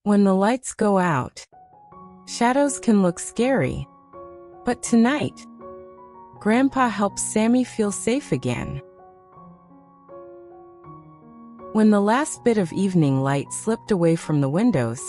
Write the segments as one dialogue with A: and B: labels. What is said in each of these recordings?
A: When the lights go out, shadows can look scary. But tonight, Grandpa helps Sammy feel safe again. When the last bit of evening light slipped away from the windows,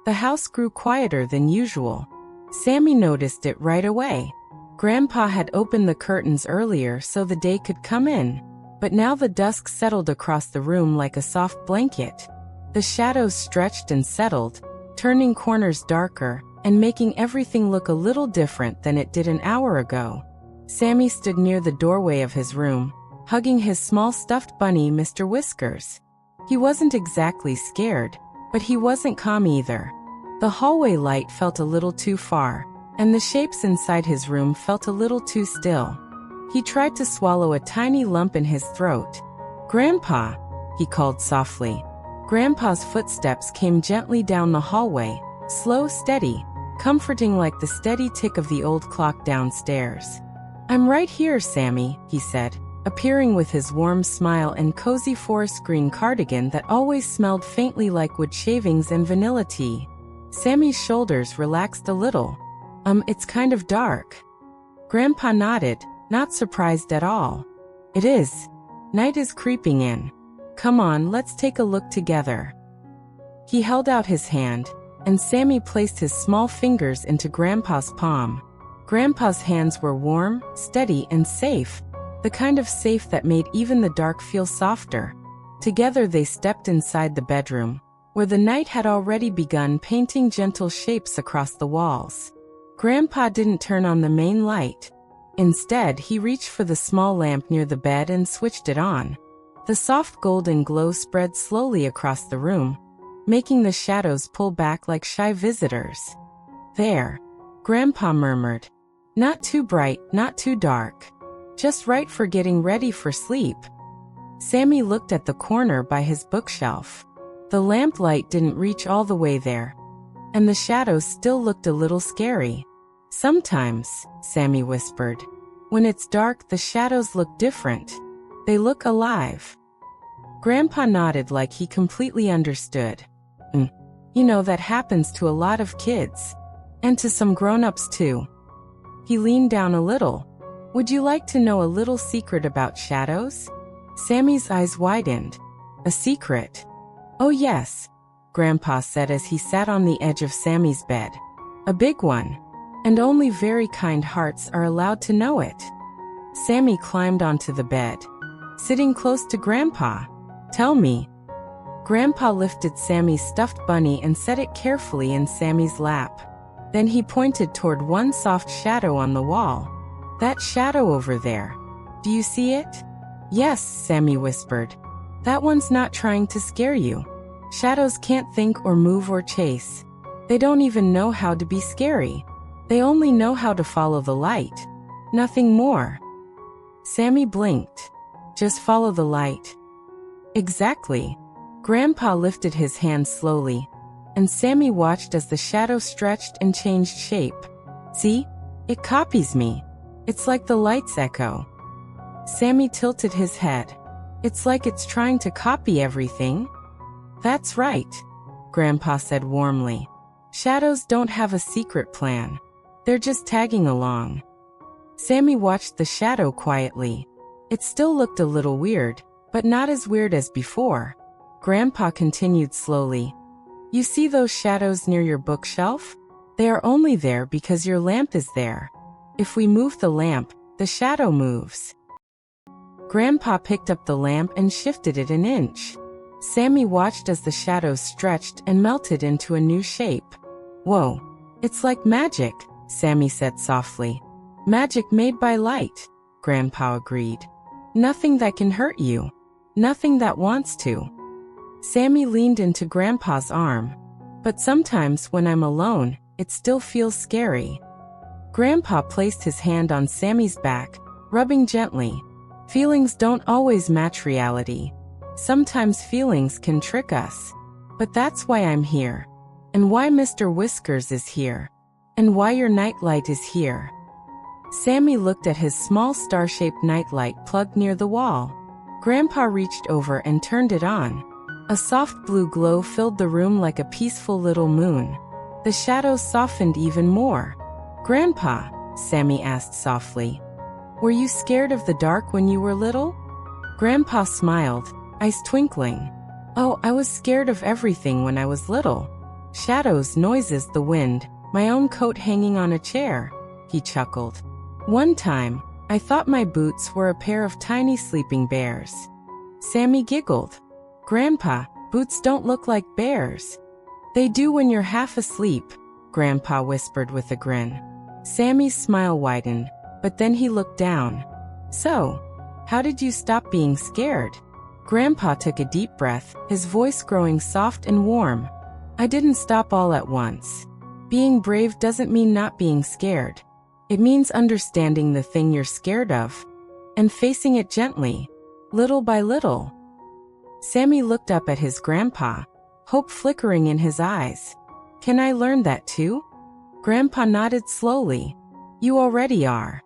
A: the house grew quieter than usual. Sammy noticed it right away. Grandpa had opened the curtains earlier so the day could come in, but now the dusk settled across the room like a soft blanket. The shadows stretched and settled, turning corners darker and making everything look a little different than it did an hour ago. Sammy stood near the doorway of his room, hugging his small stuffed bunny, Mr. Whiskers. He wasn't exactly scared, but he wasn't calm either. The hallway light felt a little too far, and the shapes inside his room felt a little too still. He tried to swallow a tiny lump in his throat. "Grandpa," he called softly. Grandpa's footsteps came gently down the hallway, slow, steady, comforting like the steady tick of the old clock downstairs. "I'm right here, Sammy," he said, appearing with his warm smile and cozy forest green cardigan that always smelled faintly like wood shavings and vanilla tea. Sammy's shoulders relaxed a little. It's kind of dark." Grandpa nodded, not surprised at all. "It is. Night is creeping in. Come on, let's take a look together." He held out his hand, and Sammy placed his small fingers into Grandpa's palm. Grandpa's hands were warm, steady, and safe, the kind of safe that made even the dark feel softer. Together they stepped inside the bedroom, where the night had already begun painting gentle shapes across the walls. Grandpa didn't turn on the main light. Instead, he reached for the small lamp near the bed and switched it on. The soft golden glow spread slowly across the room, making the shadows pull back like shy visitors. "There," Grandpa murmured. "Not too bright, not too dark. Just right for getting ready for sleep." Sammy looked at the corner by his bookshelf. The lamplight didn't reach all the way there, and the shadows still looked a little scary. "Sometimes," Sammy whispered, "when it's dark, the shadows look different. They look alive." Grandpa nodded like he completely understood. You know, that happens to a lot of kids. And to some grown-ups too." He leaned down a little. "Would you like to know a little secret about shadows?" Sammy's eyes widened. "A secret?" "Oh yes," Grandpa said as he sat on the edge of Sammy's bed. "A big one. And only very kind hearts are allowed to know it." Sammy climbed onto the bed, sitting close to Grandpa. "Tell me." Grandpa lifted Sammy's stuffed bunny and set it carefully in Sammy's lap. Then he pointed toward one soft shadow on the wall. "That shadow over there. Do you see it?" "Yes," Sammy whispered. "That one's not trying to scare you. Shadows can't think or move or chase. They don't even know how to be scary. They only know how to follow the light. Nothing more." Sammy blinked. "Just follow the light." "Exactly." Grandpa lifted his hand slowly, and Sammy watched as the shadow stretched and changed shape. "See? It copies me. It's like the light's echo." Sammy tilted his head. "It's like it's trying to copy everything." "That's right," Grandpa said warmly. "Shadows don't have a secret plan. They're just tagging along." Sammy watched the shadow quietly. It still looked a little weird, but not as weird as before. Grandpa continued slowly. "You see those shadows near your bookshelf? They are only there because your lamp is there. If we move the lamp, the shadow moves." Grandpa picked up the lamp and shifted it an inch. Sammy watched as the shadows stretched and melted into a new shape. "Whoa, it's like magic," Sammy said softly. "Magic made by light," Grandpa agreed. "Nothing that can hurt you. Nothing that wants to." Sammy leaned into Grandpa's arm. "But sometimes when I'm alone, it still feels scary." Grandpa placed his hand on Sammy's back, rubbing gently. "Feelings don't always match reality. Sometimes feelings can trick us. But that's why I'm here. And why Mr. Whiskers is here. And why your nightlight is here." Sammy looked at his small star-shaped nightlight plugged near the wall. Grandpa reached over and turned it on. A soft blue glow filled the room like a peaceful little moon. The shadows softened even more. "Grandpa," Sammy asked softly, "were you scared of the dark when you were little?" Grandpa smiled, eyes twinkling. "Oh, I was scared of everything when I was little. Shadows, noises, the wind, my own coat hanging on a chair," he chuckled. "One time, I thought my boots were a pair of tiny sleeping bears." Sammy giggled. "Grandpa, boots don't look like bears." "They do when you're half asleep," Grandpa whispered with a grin. Sammy's smile widened, but then he looked down. "So, how did you stop being scared?" Grandpa took a deep breath, his voice growing soft and warm. "I didn't stop all at once. Being brave doesn't mean not being scared. It means understanding the thing you're scared of and facing it gently, little by little." Sammy looked up at his grandpa, hope flickering in his eyes. "Can I learn that too?" Grandpa nodded slowly. "You already are."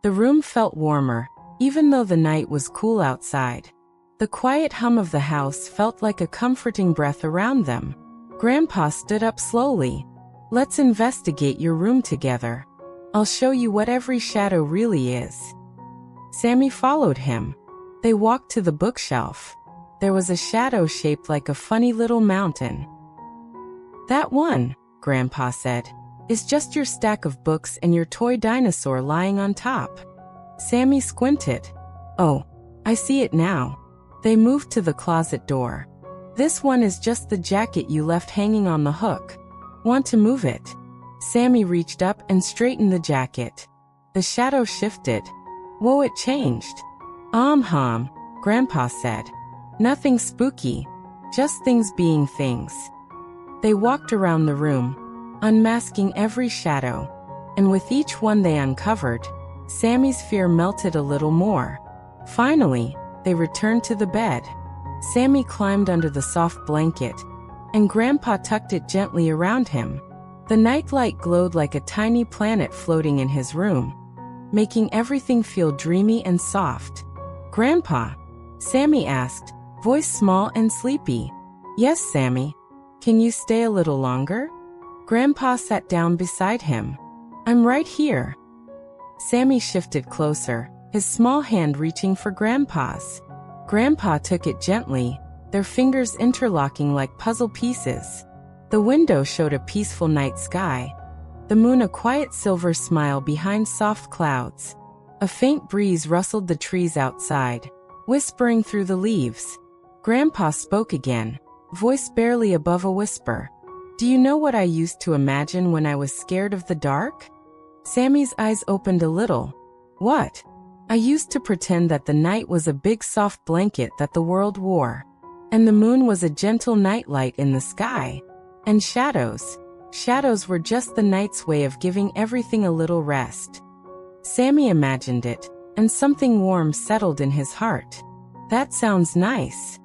A: The room felt warmer, even though the night was cool outside. The quiet hum of the house felt like a comforting breath around them. Grandpa stood up slowly. "Let's investigate your room together. I'll show you what every shadow really is." Sammy followed him. They walked to the bookshelf. There was a shadow shaped like a funny little mountain. "That one," Grandpa said, "is just your stack of books and your toy dinosaur lying on top." Sammy squinted. "Oh, I see it now." They moved to the closet door. "This one is just the jacket you left hanging on the hook. Want to move it?" Sammy reached up and straightened the jacket. The shadow shifted. "Whoa, it changed." Hum," Grandpa said. "Nothing spooky, just things being things." They walked around the room, unmasking every shadow, and with each one they uncovered, Sammy's fear melted a little more. Finally, they returned to the bed. Sammy climbed under the soft blanket, and Grandpa tucked it gently around him. The nightlight glowed like a tiny planet floating in his room, making everything feel dreamy and soft. "Grandpa?" Sammy asked, voice small and sleepy. "Yes, Sammy. Can you stay a little longer?" Grandpa sat down beside him. "I'm right here." Sammy shifted closer, his small hand reaching for Grandpa's. Grandpa took it gently, their fingers interlocking like puzzle pieces. The window showed a peaceful night sky, the moon a quiet silver smile behind soft clouds. A faint breeze rustled the trees outside, whispering through the leaves. Grandpa spoke again, voice barely above a whisper. "Do you know what I used to imagine when I was scared of the dark?" Sammy's eyes opened a little. "What?" "I used to pretend that the night was a big soft blanket that the world wore, and the moon was a gentle nightlight in the sky, and shadows were just the night's way of giving everything a little rest." Sammy imagined it, and something warm settled in his heart. "That sounds nice."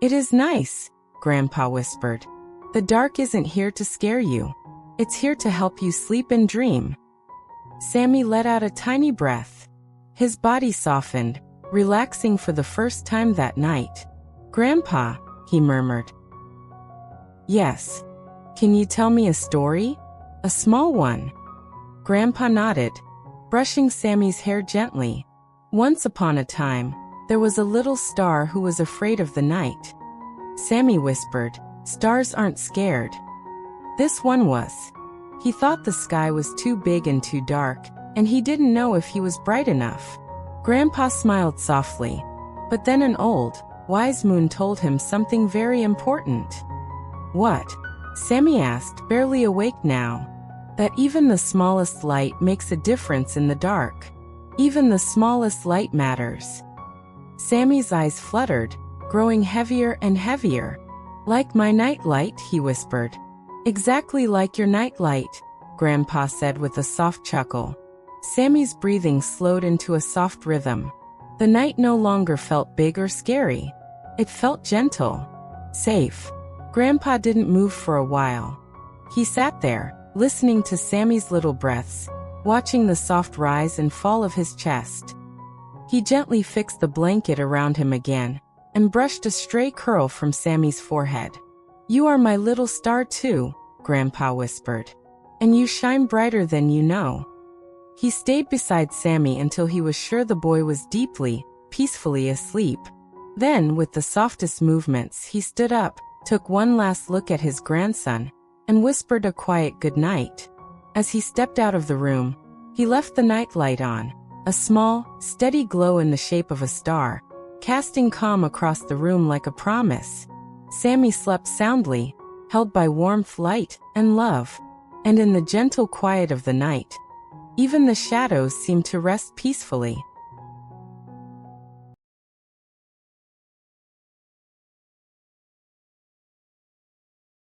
A: "It is nice," Grandpa whispered. "The dark isn't here to scare you. It's here to help you sleep and dream." Sammy let out a tiny breath. His body softened, relaxing for the first time that night. "Grandpa," he murmured. "Yes. Can you tell me a story? A small one?" Grandpa nodded, brushing Sammy's hair gently. "Once upon a time, there was a little star who was afraid of the night." Sammy whispered, "Stars aren't scared." This one was. He thought the sky was too big and too dark, and he didn't know if he was bright enough. Grandpa smiled softly, but then an old, wise moon told him something very important. "What?" Sammy asked, barely awake now. "That even the smallest light makes a difference in the dark. Even the smallest light matters." Sammy's eyes fluttered, growing heavier and heavier. "Like my nightlight," he whispered. "Exactly like your nightlight," Grandpa said with a soft chuckle. Sammy's breathing slowed into a soft rhythm. The night no longer felt big or scary. It felt gentle, safe. Grandpa didn't move for a while. He sat there, listening to Sammy's little breaths, watching the soft rise and fall of his chest. He gently fixed the blanket around him again, and brushed a stray curl from Sammy's forehead. "You are my little star too," Grandpa whispered. "And you shine brighter than you know." He stayed beside Sammy until he was sure the boy was deeply, peacefully asleep. Then, with the softest movements, he stood up, took one last look at his grandson, and whispered a quiet goodnight. As he stepped out of the room, he left the night light on, a small, steady glow in the shape of a star, casting calm across the room like a promise. Sammy slept soundly, held by warmth, light, and love. And in the gentle quiet of the night, even the shadows seemed to rest peacefully.